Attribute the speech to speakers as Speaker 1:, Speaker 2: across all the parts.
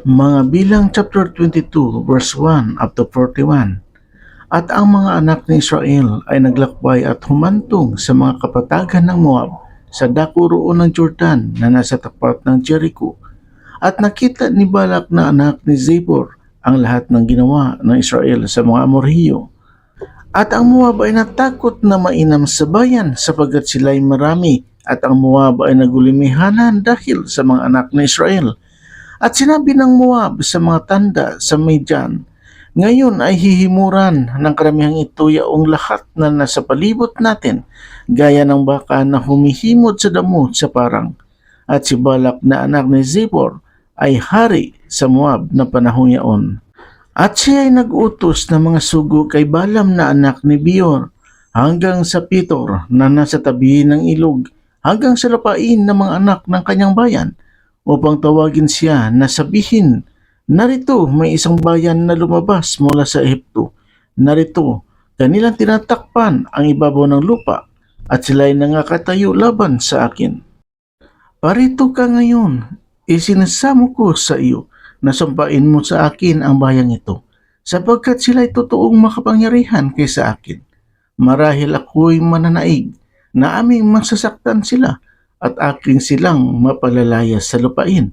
Speaker 1: Mga bilang chapter 22 verse 1 up to 41. At ang mga anak ni Israel ay naglakbay at humantong sa mga kapatagan ng Moab sa dako roon ng Jordan na nasa tapat ng Jericho. At nakita ni Balak na anak ni Zippor ang lahat ng ginawa ng Israel sa mga Amorhiyo. At ang Moab ay natakot na mainam sa bayan sapagkat sila'y marami at ang Moab ay nagulimihanan dahil sa mga anak ni Israel. At sinabi ng Moab sa mga tanda sa Midian, ngayon ay hihimuran ng karamihang ito yaong lahat na nasa palibot natin, gaya ng baka na humihimod sa damo sa parang. At si Balak na anak ni Zippor ay hari sa Moab na panahong yaon. At siya ay nag-utos ng mga sugo kay Balaam na anak ni Beor hanggang sa Pitor na nasa tabi ng ilog hanggang sa lupain ng mga anak ng kanyang bayan upang tawagin siya na sabihin, narito may isang bayan na lumabas mula sa Ehipto. Narito, kanilang tinatakpan ang ibabaw ng lupa at sila ay nangakatayo laban sa akin. Parito ka ngayon, isinasamo ko sa iyo na sampain mo sa akin ang bayang ito, sapagkat sila'y totoong makapangyarihan kaysa akin. Marahil ako'y mananaig na aming masasaktan sila at aking silang mapalalaya sa lupain,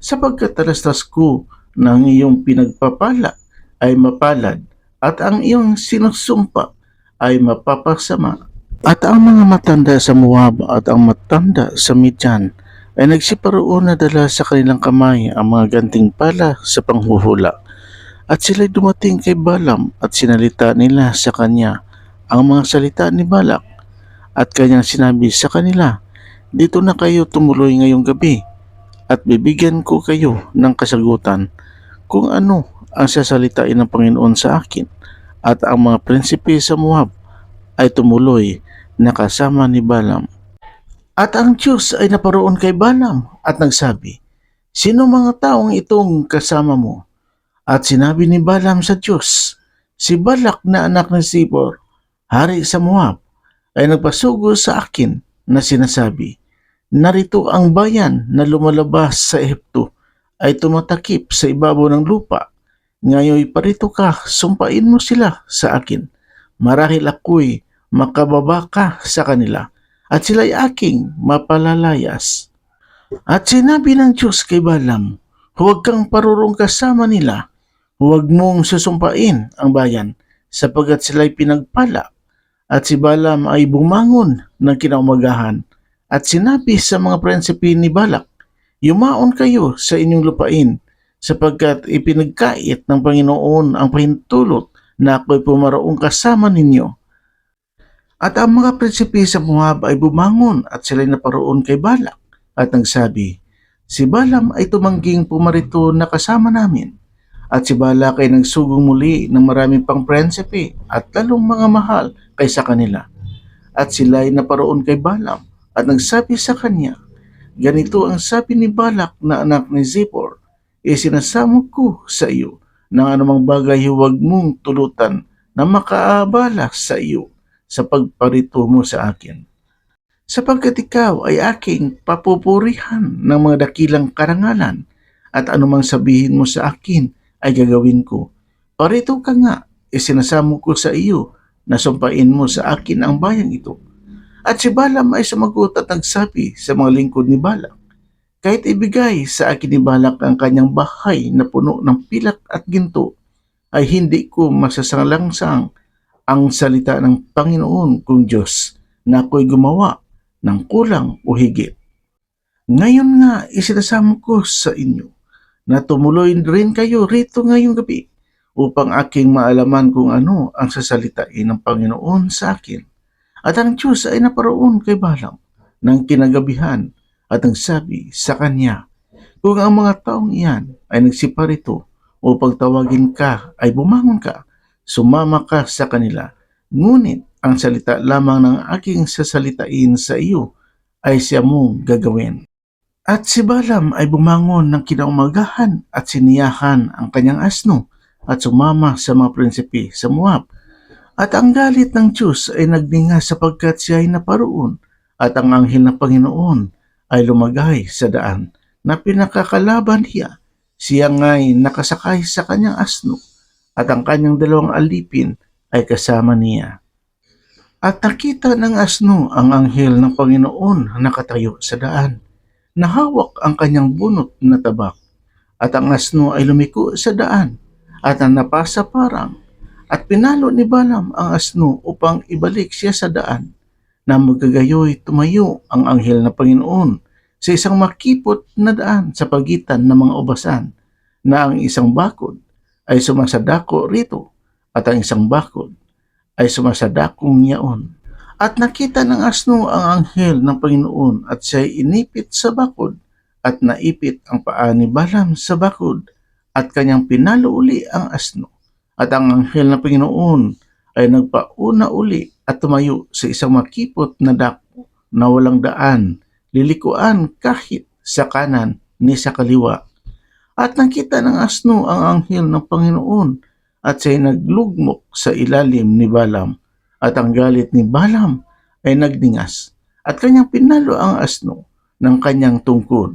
Speaker 1: sapagkat talastas ko ng iyong pinagpapala ay mapalad at ang iyong sinusumpa ay mapapasama. At ang mga matanda sa Moab at ang matanda sa Midian ay nagsiparoon na dala sa kanilang kamay ang mga ganting pala sa panghuhula. At sila'y dumating kay Balaam at sinalita nila sa kanya ang mga salita ni Balak at kanyang sinabi sa kanila, dito na kayo tumuloy ngayong gabi at bibigyan ko kayo ng kasagutan kung ano ang sasalitain ng Panginoon sa akin. At ang mga prinsipe sa Moab ay tumuloy na kasama ni Balaam. At ang Diyos ay naparoon kay Balaam at nagsabi, sino mga taong itong kasama mo? At sinabi ni Balaam sa Diyos, si Balak na anak ni Zippor, hari sa Moab, ay nagpasugo sa akin na sinasabi, narito ang bayan na lumalabas sa Ehipto ay tumatakip sa ibabaw ng lupa. Ngayon parito ka, sumpain mo sila sa akin. Marahil ako'y makababa ka sa kanila at sila'y aking mapalalayas. At sinabi ng Diyos kay Balaam, huwag kang parurong kasama nila, huwag mong susumpain ang bayan, sapagkat sila'y pinagpala. At si Balaam ay bumangon ng kinaumagahan at sinabi sa mga prinsipe ni Balak, yumaon kayo sa inyong lupain, sapagkat ipinagkait ng Panginoon ang pahintulot na ako'y pumaroong kasama ninyo. At ang mga prinsipe sa Moab ay bumangon at sila'y naparoon kay Balak at nagsabi, si Balaam ay tumangging pumarito na kasama namin. At si Balak ay nagsugong muli ng maraming pang prinsipe at lalong mga mahal kaysa kanila. At sila ay naparoon kay Balaam at nagsabi sa kanya, ganito ang sabi ni Balak na anak ni Zippor, isinasamo ko sa iyo ng anumang bagay huwag mong tulutan na makaabala sa iyo sa pagparito mo sa akin. Sapagkat ikaw ay aking papupurihan ng mga dakilang karangalan at anumang sabihin mo sa akin ay gagawin ko. Parito ka nga, isinasamo ko sa iyo na sumpain mo sa akin ang bayang ito. At si Balaam ay sumagot at nagsabi sa mga lingkod ni Balak, kahit ibigay sa akin ni Balak ang kanyang bahay na puno ng pilak at ginto, ay hindi ko masasanglangsang ang salita ng Panginoon kong Diyos na ako'y gumawa ng kulang o higit. Ngayon nga isinasamo ko sa inyo na tumuloy rin kayo rito ngayong gabi upang aking maalaman kung ano ang sasalitain ng Panginoon sa akin. At ang Diyos ay naparoon kay Balaam ng kinagabihan at nagsabi sa kanya, kung ang mga taong iyan ay nagsiparito upang tawagin ka ay bumangon ka, sumama ka sa kanila. Ngunit ang salita lamang ng aking sasalitain sa iyo ay siya mong gagawin. At si Balaam ay bumangon ng kinaumagahan at siniyahan ang kanyang asno at sumama sa mga prinsipe sa Moab. At ang galit ng Diyos ay nagninga sapagkat siya ay naparoon at ang anghel ng Panginoon ay lumagay sa daan na pinakakalaban niya Siya nga'y nakasakay sa kanyang asno at ang kanyang dalawang alipin ay kasama niya. At nakita ng asno ang anghel ng Panginoon na nakatayo sa daan. Nahawak ang kanyang bunot na tabak at ang asno ay lumiko sa daan at ang napasa parang at pinalo ni Balaam ang asno upang ibalik siya sa daan. Na magagayoy tumayo ang anghel na Panginoon sa isang makipot na daan sa pagitan ng mga ubasan na ang isang bakod ay sumasadako rito at ang isang bakod ay sumasadakong yaon. At nakita ng asno ang anghel ng Panginoon at siya'y inipit sa bakod at naipit ang paa ni Balaam sa bakod at kanyang pinalo uli ang asno. At ang anghel ng Panginoon ay nagpauna uli at tumayo sa isang makipot na dako na walang daan, lilikuan kahit sa kanan ni sa kaliwa. At nakita ng asno ang anghel ng Panginoon at siya'y naglugmok sa ilalim ni Balaam. At ang galit ni Balaam ay nagdingas at kanyang pinalo ang asno ng kanyang tungkod.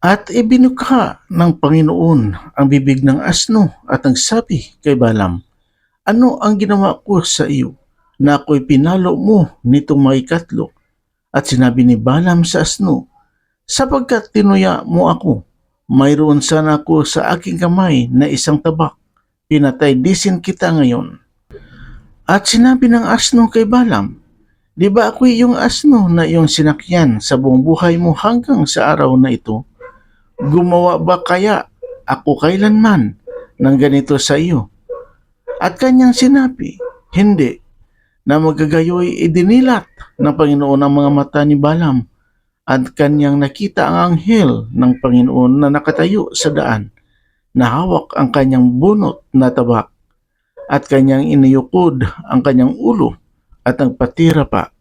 Speaker 1: At ibinukha ng Panginoon ang bibig ng asno at nagsabi kay Balaam, ano ang ginawa ko sa iyo na ako'y pinalo mo nitong mga ikatlo? At sinabi ni Balaam sa asno, sapagkat tinuya mo ako, mayroon sana ako sa aking kamay na isang tabak, pinatay disin kita ngayon. At sinabi ng asno kay Balaam, di ba ako yung asno na iyong sinakyan sa buong buhay mo hanggang sa araw na ito? Gumawa ba kaya ako kailanman ng ganito sa iyo? At kanyang sinabi, hindi, na magagayoy idinilat ng Panginoon ang mga mata ni Balaam at kanyang nakita ang anghel ng Panginoon na nakatayo sa daan, na hawak ang kanyang bunot na tabak at kanyang iniyukod ang kanyang ulo at nagpatira pa.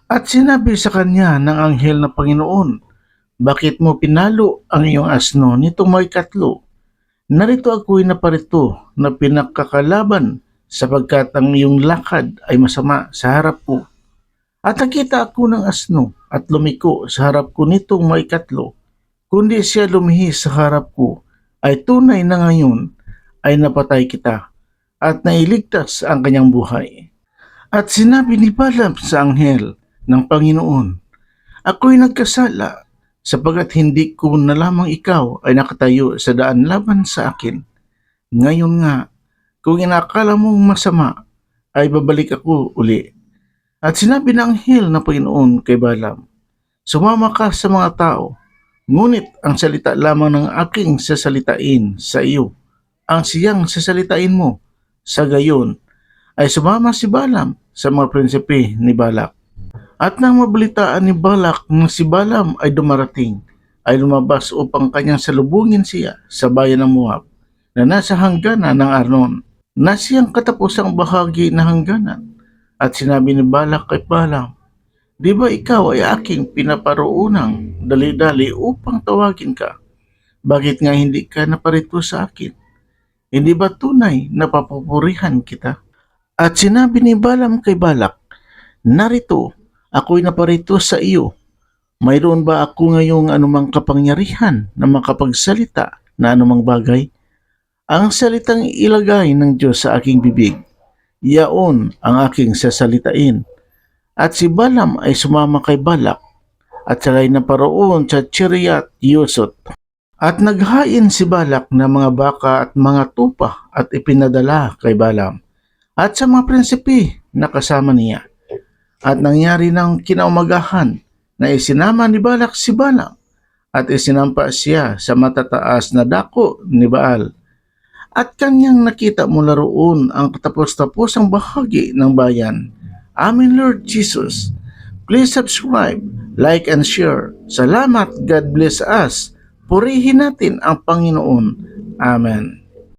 Speaker 1: At sinabi sa kanya ng anghel ng Panginoon, bakit mo pinalo ang iyong asno nitong mga ikatlo? Narito ako'y naparito na pinakakalaban sapagkat ang iyong lakad ay masama sa harap ko. At nakita ako ng asno at lumiko sa harap ko nitong mga ikatlo, kundi siya lumihis sa harap ko, ay tunay na ngayon ay napatay kita at nailigtas ang kanyang buhay. At sinabi ni Balaam sa anghel ng Panginoon, ako'y nagkasala sapagkat hindi ko na lamang ikaw ay nakatayo sa daan laban sa akin. Ngayon nga, kung inakala mong masama, ay babalik ako uli. At sinabi ng anghel ng Panginoon kay Balaam, sumama ka sa mga tao, ngunit ang salita lamang ng aking sasalitain sa iyo, ang siyang sasalitain mo. Sa gayon, ay sumama si Balaam sa mga prinsipe ni Balak. At nang mabalitaan ni Balak na si Balaam ay dumarating, ay lumabas upang kanyang salubungin siya sa bayan ng Moab na nasa hangganan ng Arnon, na siyang katapusang bahagi ng hangganan. At sinabi ni Balak kay Balaam, di ba ikaw ay aking pinaparoonang dali-dali upang tawagin ka? Bakit nga hindi ka naparito sa akin? Hindi ba tunay na papupurihan kita? At sinabi ni Balaam kay Balak, narito, ako'y naparito sa iyo. Mayroon ba ako ngayong anumang kapangyarihan na makapagsalita na anumang bagay? Ang salitang ilagay ng Diyos sa aking bibig, yaon ang aking sasalitain. At si Balaam ay sumama kay Balak at salay na paroon sa Cheriat Yusot. At naghain si Balak ng mga baka at mga tupa at ipinadala kay Balaam at sa mga prinsipe na kasama niya. At nangyari ng kinaumagahan na isinama ni Balak si Balaam at isinampa siya sa matataas na dako ni Baal. At kanyang nakita mula roon ang katapos-tapos ang bahagi ng bayan. Amen, Lord Jesus. Please subscribe, like, and share. Salamat. God bless us. Purihin natin ang Panginoon. Amen.